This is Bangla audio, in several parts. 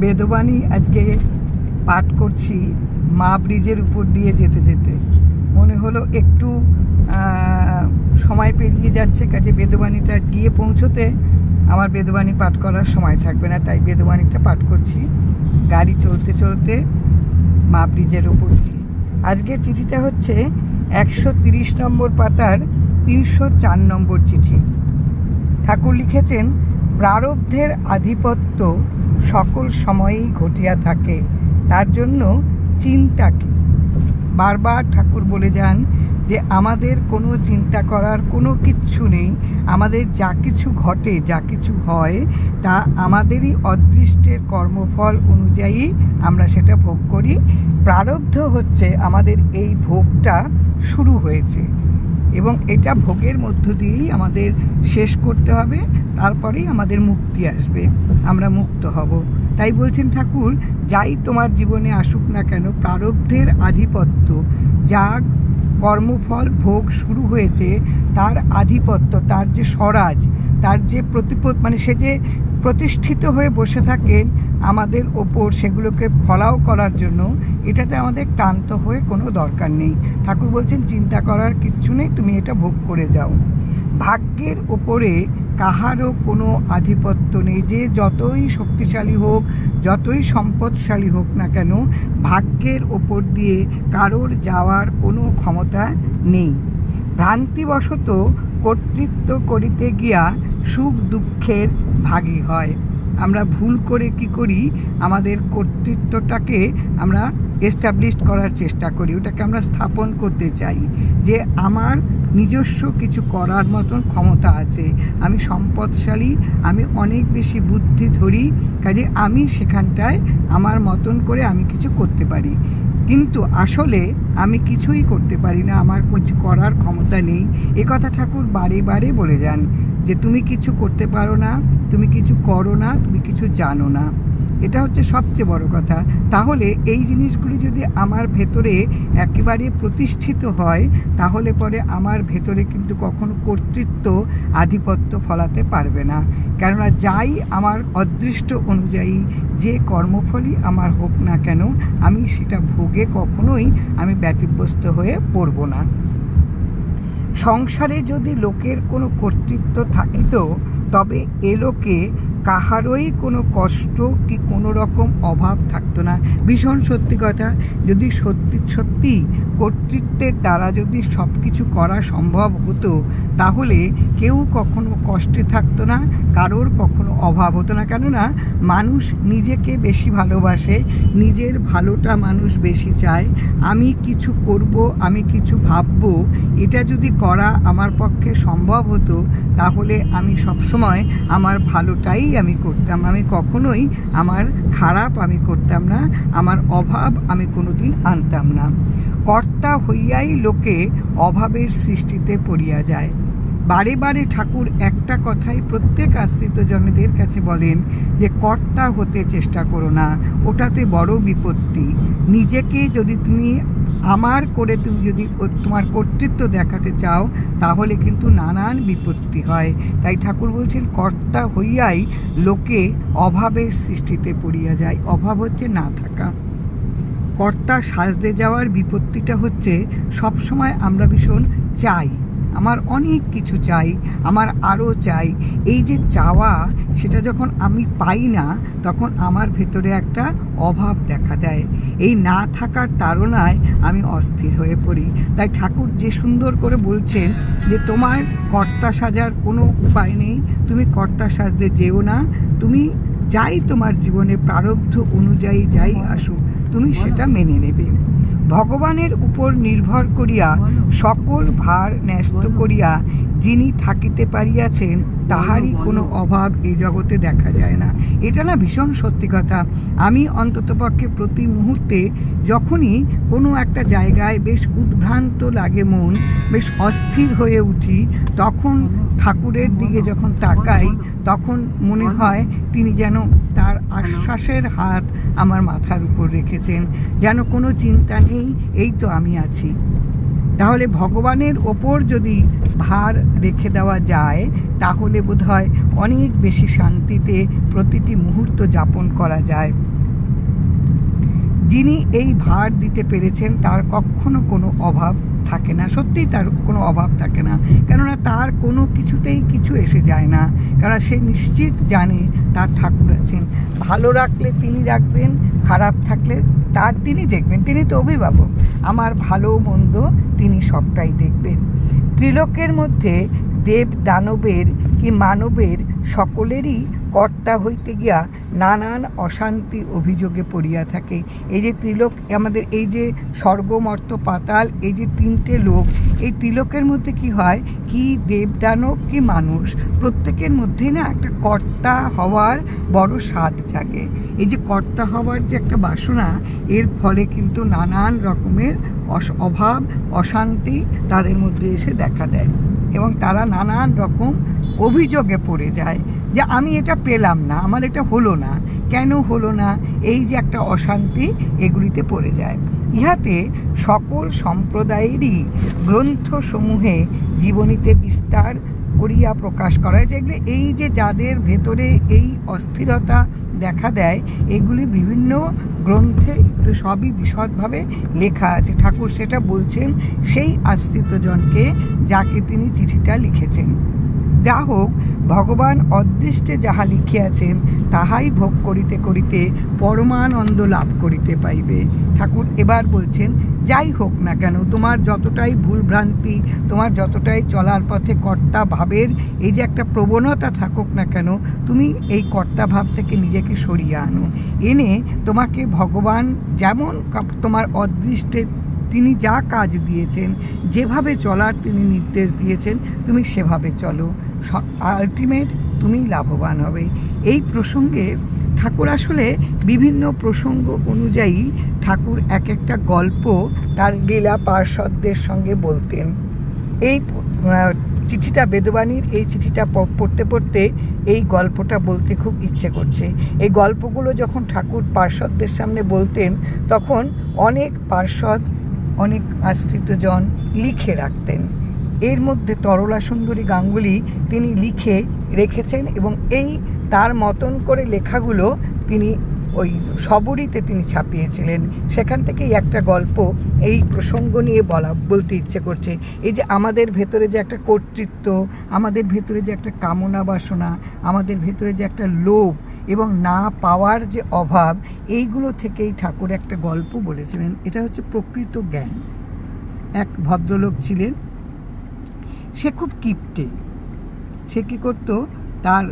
বেদবাণী আজকে পাঠ করছি মা ব্রিজের উপর দিয়ে যেতে যেতে। মনে হলো একটু সময় পেরিয়ে যাচ্ছে, কাজে বেদবাণীটা গিয়ে পৌঁছোতে আমার বেদবাণী পাঠ করার সময় থাকবে না, তাই বেদবাণীটা পাঠ করছি গাড়ি চলতে চলতে মা ব্রিজের উপর দিয়ে। আজকের চিঠিটা হচ্ছে 130 নম্বর পাতার 304 নম্বর চিঠি। ঠাকুর লিখেছেন, প্রারব্ধের আধিপত্য সকল সময়েই ঘটিয়া থাকে, তার জন্য চিন্তা কি। বারবার ঠাকুর বলে যান যে আমাদের কোনো চিন্তা করার কোনো কিচ্ছু নেই, আমাদের যা কিছু ঘটে যা কিছু হয় তা আমাদেরই অদৃষ্টের কর্মফল অনুযায়ী আমরা সেটা ভোগ করি। প্রারব্ধ হচ্ছে আমাদের এই ভোগটা শুরু হয়েছে এবং এটা ভোগের মধ্য দিয়েই আমাদের শেষ করতে হবে, তারপরেই আমাদের মুক্তি আসবে, আমরা মুক্ত হব। তাই বলছেন ঠাকুর, যাই তোমার জীবনে আসুক না কেন, প্রারব্ধের আধিপত্য, যা কর্মফল ভোগ শুরু হয়েছে তার আধিপত্য, তার যে স্বরাজ, তার যে মানে সে যে প্রতিষ্ঠিত হয়ে বসে থাকেন আমাদের ওপর, সেগুলোকে ফলাও করার জন্য, এটাতে আমাদের ক্লান্ত হয়ে কোনো দরকার নেই। ঠাকুর বলছেন চিন্তা করার কিচ্ছু নেই, তুমি এটা ভোগ করে যাও। ভাগ্যের ওপরে কাহারও কোনো আধিপত্য নেই, যে যতই শক্তিশালী হোক, যতই সম্পদশালী হোক না কেন, ভাগ্যের ওপর দিয়ে কারোর যাওয়ার কোনো ক্ষমতা নেই। ভ্রান্তিবশত কর্তৃত্ব করিতে গিয়া সুখ দুঃখের ভাগী হয়। আমরা ভুল করে কি করি, আমাদের কর্তৃত্বটাকে আমরা এস্টাবলিশ করার চেষ্টা করি, ওটাকে আমরা স্থাপন করতে চাই যে আমার নিজস্ব কিছু করার মতন ক্ষমতা আছে, আমি সম্পদশালী, আমি অনেক বেশি বুদ্ধি ধরি, কাজে আমি সেখানটায় আমার মতন করে আমি কিছু করতে পারি। কিন্তু আসলে আমি কিছুই করতে পারি না, আমার কিছু করার ক্ষমতা নেই। এ কথা ঠাকুর বারে বারে বলে যান যে তুমি কিছু করতে পারো না, তুমি কিছু করো না, তুমি কিছু জানো না। এটা হচ্ছে সবচেয়ে বড় কথা। তাহলে এই জিনিসগুলি যদি আমার ভেতরে একেবারে প্রতিষ্ঠিত হয়, তাহলে পরে আমার ভেতরে কিন্তু কখনো কর্তৃত্ব আধিপত্য ফলাতে পারবে না। কেননা যাই আমার অদৃষ্ট অনুযায়ী যে কর্মফলই আমার হোক না কেন, আমি সেটা ভোগে কখনোই আমি ব্যতিব্যস্ত হয়ে পড়ব না। সংসারে যদি লোকের কোনো কর্তৃত্ব থাকিত, তবে এ লোকে কাহারই কোনো কষ্ট কি কোনো রকম অভাব থাকতো না। ভীষণ সত্যি কথা। যদি সত্যি কর্তৃত্বের দ্বারা যদি সব কিছু করা সম্ভব হতো, তাহলে কেউ কখনো কষ্টে থাকতো না, কারোর কখনো অভাব হতো না। কেননা মানুষ নিজেকে বেশি ভালোবাসে, নিজের ভালোটা মানুষ বেশি চায়। আমি কিছু করব, আমি কিছু ভাববো, এটা যদি করা আমার পক্ষে সম্ভব হতো, তাহলে আমি সবসময় আমার ভালোটাই আমি করতাম, আমি কখনোই আমার খারাপ আমি করতাম না, আমার অভাব আমি কোনোদিন আনতাম না। কর্তা হইয়াই লোকে অভাবের সৃষ্টিতে পড়িয়া যায়। বারে বারে ঠাকুর একটা কথাই প্রত্যেক আশ্রিত জনদের কাছে বলেন যে কর্তা হতে চেষ্টা করো না, ওটাতে বড় বিপত্তি। নিজেকে যদি তুমি আমার করে তুমি যদি তোমার কর্তৃত্ব দেখাতে চাও, তাহলে কিন্তু নানান বিপত্তি হয়। তাই ঠাকুর বলছেন কর্তা হইয়াই লোকে অভাবের সৃষ্টিতে পড়িয়া যায়। অভাব হচ্ছে না থাকা। কর্তা সাজতে যাওয়ার বিপত্তিটা হচ্ছে সবসময় আমরা ভীষণ চাই, আমার অনেক কিছু চাই, আমার আরও চাই। এই যে চাওয়া, সেটা যখন আমি পাই না, তখন আমার ভেতরে একটা অভাব দেখা দেয়। এই না থাকার তাড়নায় আমি অস্থির হয়ে পড়ি। তাই ঠাকুর যে সুন্দর করে বলছেন যে তোমার কর্তা সাজার কোনো উপায় নেই, তুমি কর্তা সাজতে যেও না, তুমি যাই তোমার জীবনে প্রারব্ধ অনুযায়ী যাই আসুক, তুমি সেটা মেনে নেবে। ভগবানের উপর নির্ভর করিয়া সকল ভার ন্যস্ত করিয়া যিনি থাকিতে পারিয়াছেন, তাহারই কোনো অভাব এই জগতে দেখা যায় না। এটা না ভীষণ সত্যি কথা। আমি অন্ততপক্ষে প্রতি মুহূর্তে যখনই কোনো একটা জায়গায় বেশ উদ্ভ্রান্ত লাগে, মন বেশ অস্থির হয়ে উঠি, তখন ঠাকুরের দিকে যখন তাকাই, তখন মনে হয় তিনি যেন তার আশ্বাসের হাত আমার মাথার উপর রেখেছেন, যেন কোনো চিন্তা নেই, এই তো আমি আছি। তাহলে ভগবানের ওপর যদি ভার রেখে দেওয়া যায় তাহলে বোধহয় অনেক বেশি শান্তিতে প্রতিটি মুহূর্ত যাপন করা যায়। যিনি এই ভার দিতে পেরেছেন তার কখনো কোনো অভাব থাকে না, সত্যিই তার কোনো অভাব থাকে না, কেননা তার কোনো কিছুতেই কিছু এসে যায় না, কারণ সে নিশ্চিত জানে তার ঠাকুর আছেন। ভালো রাখলে তিনি রাখবেন, খারাপ থাকলে তিনি দেখবেন, তিনি তো অভিভাবক, আমার ভালো মন্দ তিনি সবটাই দেখবেন। ত্রিলোকের মধ্যে দেব দানবের কি মানবের সকলেরই কর্তা হইতে গিয়া নানান অশান্তি অভিযোগে পড়িয়া থাকে। এই যে ত্রিলোক, আমাদের এই যে স্বর্গ মর্ত পাতাল, এই যে তিনটে লোক, এই ত্রিলোকের মধ্যে কি হয়, কি দেব দানব কি মানুষ, প্রত্যেকের মধ্যেই না একটা কর্তা হওয়ার বড় স্বাদ জাগে। এই যে কর্তা হওয়ার যে একটা বাসনা, এর ফলে কিন্তু নানান রকমের অভাব অশান্তি তাদের মধ্যে এসে দেখা দেয় এবং তারা নানান রকম অভিযোগে পড়ে যায় যে আমি এটা পেলাম না, আমার এটা হলো না, কেন হলো না, এই যে একটা অশান্তি, এগুলিতে পড়ে যায়। ইহাতে সকল সম্প্রদায়েরই গ্রন্থসমূহে জীবনীতে বিস্তার করিয়া প্রকাশ করা হয়, যেগুলি এই যে যাদের ভেতরে এই অস্থিরতা দেখা দেয়, এগুলি বিভিন্ন গ্রন্থে সবই বিশদভাবে লেখা আছে। ঠাকুর সেটা বলছেন সেই আশ্রিতজনকে যাকে তিনি চিঠিটা লিখেছেন। যা হোক, ভগবান অদৃষ্টে যাহা লিখিয়াছেন তাহাই ভোগ করিতে করিতে পরমানন্দ লাভ করিতে পাইবে। ঠাকুর এবার বলছেন, যাই হোক না কেন, তোমার যতটাই ভুলভ্রান্তি, তোমার যতটাই চলার পথে কর্তা ভাবের এই যে একটা প্রবণতা থাকুক না কেন, তুমি এই কর্তা ভাব থেকে নিজেকে সরিয়ে আনো, এনে তোমাকে ভগবান যেমন তোমার অদৃষ্টে তিনি যা কাজ দিয়েছেন, যেভাবে চলার তিনি নির্দেশ দিয়েছেন, তুমি সেভাবে চলো, আলটিমেট তুমি লাভবান হবে। এই প্রসঙ্গে ঠাকুর আসলে বিভিন্ন প্রসঙ্গ অনুযায়ী ঠাকুর এক একটা গল্প তার লীলা পার্ষদদের সঙ্গে বলতেন। এই চিঠিটা, বেদবাণীর এই চিঠিটা পড়তে পড়তে এই গল্পটা বলতে খুব ইচ্ছে করছে। এই গল্পগুলো যখন ঠাকুর পার্ষদদের সামনে বলতেন, তখন অনেক পার্ষদ, অনেক আশ্রিতজন লিখে রাখতেন। এর মধ্যে তরলা সুন্দরী গাঙ্গুলি তিনি লিখে রেখেছেন এবং এই তার মতন করে লেখাগুলো তিনি ওই সবরীতে তিনি ছাপিয়েছিলেন। সেখান থেকেই একটা গল্প এই প্রসঙ্গ নিয়ে বলতে ইচ্ছে করছে। এই যে আমাদের ভেতরে যে একটা কর্তৃত্ব, আমাদের ভেতরে যে একটা কামনা বাসনা, আমাদের ভেতরে যে একটা লোভ এবং না পাওয়ার যে অভাব, এইগুলো থেকেই ঠাকুর একটা গল্প বলেছিলেন। এটা হচ্ছে প্রকৃত জ্ঞান। এক ভদ্রলোক ছিলেন, সে খুব কিপটে। সে কী করতো, তার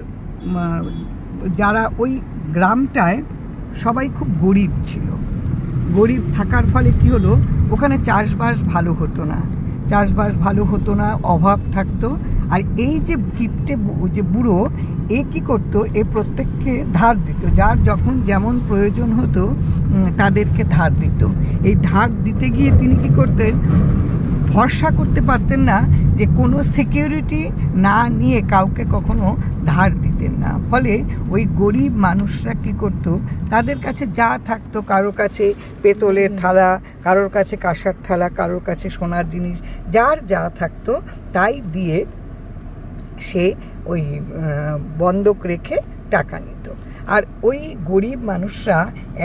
যারা ওই গ্রামটায় সবাই খুব গরিব ছিল। গরিব থাকার ফলে কি হলো, ওখানে চাষবাস ভালো হতো না, অভাব থাকতো। আর এই যে কিপটে যে বুড়ো, এ কী করতো, এ প্রত্যেককে ধার দিত, যার যখন যেমন প্রয়োজন হতো তাদেরকে ধার দিত। এই ধার দিতে গিয়ে তিনি কী করতেন, ভরসা করতে পারতেন না যে কোনো সিকিউরিটি না নিয়ে কাউকে কখনো ধার দিতেন না। ফলে ওই গরিব মানুষরা কী করতো, তাদের কাছে যা থাকতো, কারোর কাছে পেতলের থালা, কারোর কাছে কাঁসার থালা, কারোর কাছে সোনার জিনিস, যার যা থাকতো তাই দিয়ে সে ওই বন্ধক রেখে টাকা নিত। আর ওই গরিব মানুষরা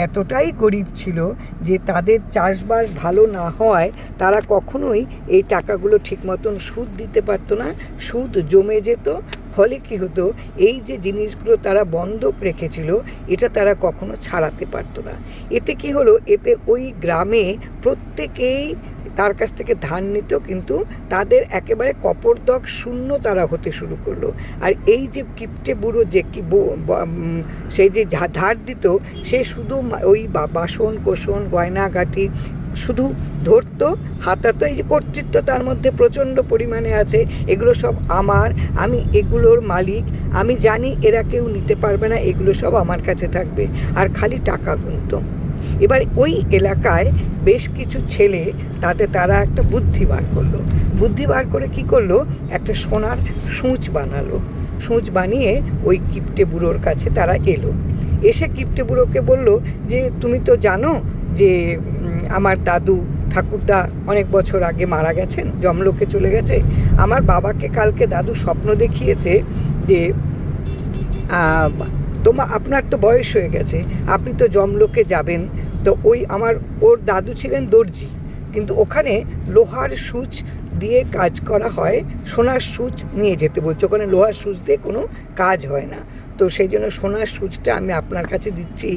এতটাই গরিব ছিল যে তাদের চাষবাস ভালো না হওয়ায় তারা কখনোই এই টাকাগুলো ঠিক মতন সুদ দিতে পারতো না, সুদ জমে যেত। ফলে কী হতো, এই যে জিনিসগুলো তারা বন্ধক রেখেছিল, এটা তারা কখনো ছাড়াতে পারতো না। এতে কি হলো, এতে ওই গ্রামে প্রত্যেকেই তার কাছ থেকে ধার নিত, কিন্তু তাদের একেবারে কপরদক শূন্য তারা হতে শুরু করলো। আর এই যে কিপটে বুড়ো যে সেই যে ধার দিত, সে শুধু ওই বাসন কোসন গয়নাগাটি শুধু ধরতো, হাতাতো। এই যে কর্তৃত্ব তার মধ্যে প্রচণ্ড পরিমাণে আছে, এগুলো সব আমার, আমি এগুলোর মালিক, আমি জানি এরা কেউ নিতে পারবে না, এগুলো সব আমার কাছে থাকবে, আর খালি টাকা গুনত। এবার ওই এলাকায় বেশ কিছু ছেলে তারা একটা বুদ্ধি বার করে কি করলো, একটা সোনার সূঁচ বানালো। সূঁচ বানিয়ে ওই কিপটে বুড়োর কাছে তারা এসে কিপটে বুড়োকে বলল যে তুমি তো জানো যে আমার দাদু ঠাকুরদা অনেক বছর আগে মারা গেছেন, যমলোকে চলে গেছে। আমার বাবাকে কালকে দাদু স্বপ্ন দেখিয়েছে যে আপনার তো বয়স হয়ে গেছে, আপনি তো যমলোকে যাবেন। তো ওর দাদু ছিলেন দর্জি, কিন্তু ওখানে লোহার সূচ দিয়ে কাজ করা হয়, সোনার সূচ নিয়ে যেতে বলছে। ওখানে লোহার সূচ দিয়ে কোনো কাজ হয় না। তো সেই জন্য সোনার সূচটা আমি আপনার কাছে দিচ্ছি।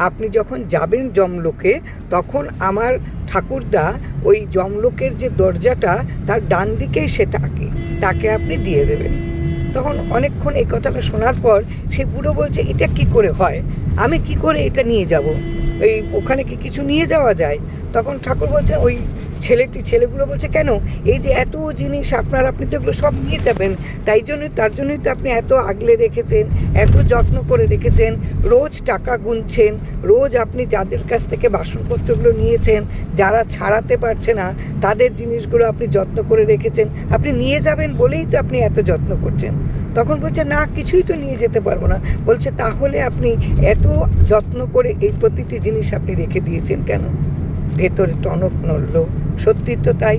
আপনি যখন যাবেন যমলোকে, তখন আমার ঠাকুরদা ওই যমলোকের যে দরজাটা তার ডান দিকেই সে তাকে আপনি দিয়ে দেবেন। তখন অনেকক্ষণ এই কথাটা শোনার পর সেই বুড়ো বলছে, এটা কি করে হয়, আমি কি করে এটা নিয়ে যাব, ওখানে কি কিছু নিয়ে যাওয়া যায়? তখন ঠাকুর বলছেন, ওই ছেলেগুলো বলছে, কেন, এই যে এত জিনিস আপনি তো এগুলো সব নিয়ে যাবেন, তার জন্যই তো আপনি এত আগলে রেখেছেন, এত যত্ন করে রেখেছেন, রোজ টাকা গুনছেন, রোজ আপনি যাদের কাছ থেকে বাসনপত্রগুলো নিয়েছেন, যারা ছাড়াতে পারছে না তাদের জিনিসগুলো আপনি যত্ন করে রেখেছেন, আপনি নিয়ে যাবেন বলেই তো আপনি এত যত্ন করছেন। তখন বলছে, না, কিছুই তো নিয়ে যেতে পারবো না। বলছে, তাহলে আপনি এত যত্ন করে এই প্রতিটি জিনিস আপনি রেখে দিয়েছেন কেন? ভেতরে টনক নড়ল। সত্যি তো তাই,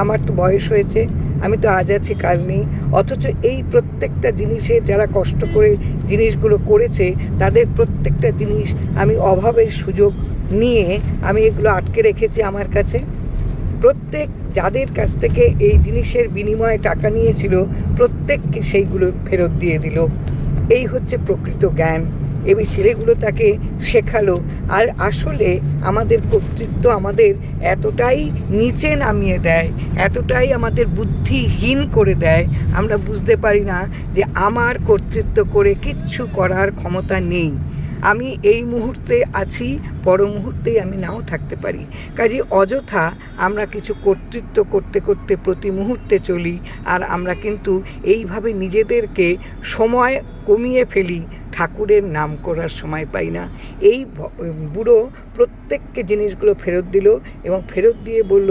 আমার তো বয়স হয়েছে, আমি তো আজ আছি কাল নেই, অথচ এই প্রত্যেকটা জিনিসের যারা কষ্ট করে জিনিসগুলো করেছে তাদের প্রত্যেকটা জিনিস আমি অভাবের সুযোগ নিয়ে আমি এগুলো আটকে রেখেছি আমার কাছে। প্রত্যেক যাদের কাছ থেকে এই জিনিসের বিনিময়ে টাকা নিয়েছিল প্রত্যেককে সেইগুলো ফেরত দিয়ে দিল। এই হচ্ছে প্রকৃত জ্ঞান। এই ছেলেগুলো তাকে শেখালো। আর আসলে আমাদের কর্তৃত্ব আমাদের এতটাই নিচে নামিয়ে দেয়, এতটাই আমাদের বুদ্ধিহীন করে দেয়, আমরা বুঝতে পারি না যে আমার কর্তৃত্ব করে কিচ্ছু করার ক্ষমতা নেই। আমি এই মুহূর্তে আছি, পর মুহূর্তেই আমি নাও থাকতে পারি। কাজে অযথা আমরা কিছু কর্তৃত্ব করতে করতে প্রতি মুহূর্তে চলি, আর আমরা কিন্তু এইভাবে নিজেদেরকে সময় কমিয়ে ফেলি, ঠাকুরের নাম করার সময় পাই না। এই বুড়ো প্রত্যেককে জিনিসগুলো ফেরত দিল এবং ফেরত দিয়ে বলল,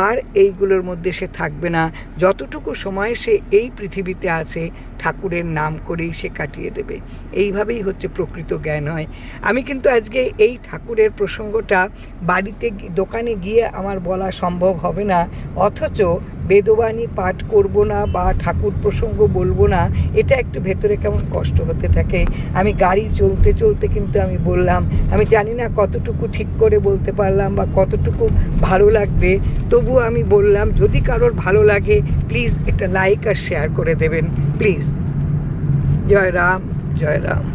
আর এইগুলোর মধ্যে সে থাকবে না, যতটুকু সময় সে এই পৃথিবীতে আছে ঠাকুরের নাম করেই সে কাটিয়ে দেবে। এইভাবেই হচ্ছে প্রকৃত জ্ঞান হয়। আমি কিন্তু আজকে এই ঠাকুরের প্রসঙ্গটা বাড়িতে দোকানে গিয়ে আমার বলা সম্ভব হবে না, অথচ বেদবাণী পাঠ করব না বা ঠাকুর প্রসঙ্গ বলবো না, এটা একটু ভেতরে কেমন কষ্ট হতে থাকে। আমি গাড়ি চলতে চলতে কিন্তু আমি বললাম, আমি জানি না কতটুকু ঠিক করে বলতে পারলাম বা কতটুকু ভালো লাগবে, তবুও আমি বললাম, যদি কারোর ভালো লাগে প্লিজ একটা লাইক আর শেয়ার করে দেবেন প্লিজ। জয় রাম, জয় রাম।